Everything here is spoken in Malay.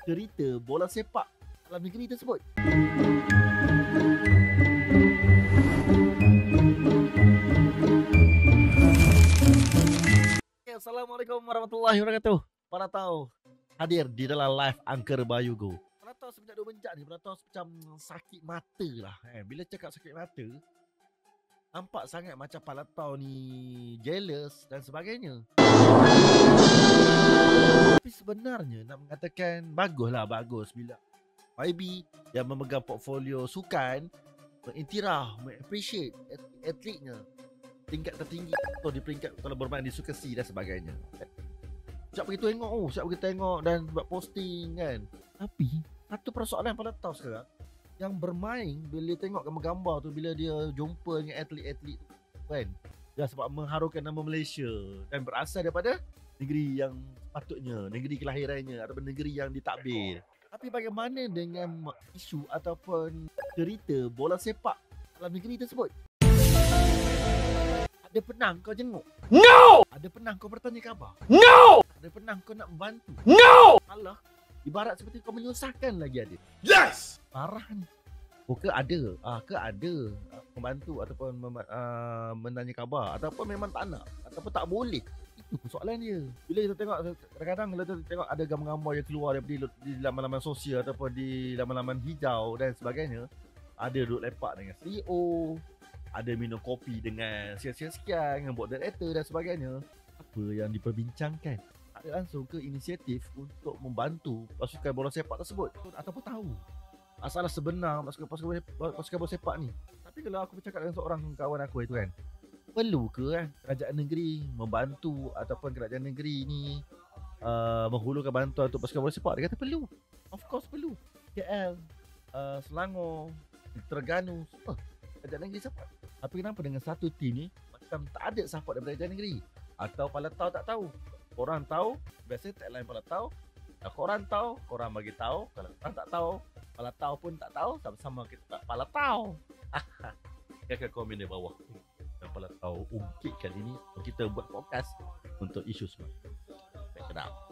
cerita bola sepak dalam negeri tersebut. Assalamualaikum warahmatullahi wabarakatuh. Para tahu hadir di dalam live Angker Bayu Go. Para tahu semenjak dua benjak ni, para tahu macam sakit mata lah. Bila cakap sakit mata, nampak sangat macam Palatau ni jealous dan sebagainya. Tapi sebenarnya nak mengatakan bagus bila YB yang memegang portfolio sukan mengiktiraf, mengappreciate atletnya tingkat tertinggi atau di peringkat kalau bermain di sukan C dan sebagainya. Siap pergi tengok dan buat posting kan. Tapi satu persoalan pada tahu sekarang yang bermain bila tengok gambar-gambar tu, bila dia jumpa dengan atlet-atlet tu kan, dia sebab mengharukan nama Malaysia dan berasal daripada negeri yang patutnya, negeri kelahirannya ataupun negeri yang ditakbir. Tapi bagaimana dengan isu ataupun cerita bola sepak dalam negeri tersebut? Ada pernah kau jenguk? No! Ada pernah kau bertanya khabar? No! Ada pernah kau nak membantu? No! Alah, ibarat seperti kau menyusahkan lagi ada. Yes! Parah ni. Oh, ke ada membantu ataupun menanya khabar ataupun memang tak nak ataupun tak boleh. Itu persoalan dia. Bila kita tengok, kadang-kadang bila kita tengok ada gambar-gambar yang keluar daripada di laman-laman sosial ataupun di laman-laman hijau dan sebagainya, ada duduk lepak dengan CEO, ada minum kopi dengan sekian-sekian, dengan board director dan sebagainya. Apa yang diperbincangkan? Ada langsung ke inisiatif untuk membantu pasukan bola sepak tersebut ataupun tahu masalah sebenar pasukan bola sepak ni. Tapi kalau aku bercakap dengan seorang kawan aku itu kan, perlu ke kan kerajaan negeri membantu ataupun kerajaan negeri ni menghulurkan bantuan untuk pasukan bola sepak? Dia kata perlu. Of course perlu. KL, Selangor, Terengganu, kerajaan negeri support. Tapi kenapa dengan satu tim ni macam tak ada support daripada kerajaan negeri? Atau Palatau tak tahu? Korang tahu, biasa tagline Palatau, kalau korang tahu, korang bagi tahu. Kalau korang tak tahu, Palatau pun tak tahu, sama-sama kita tak Palatau. Kakak komen di bawah. Dan Palatau ungkit kali ini kita buat podcast untuk isu semua. Back it up.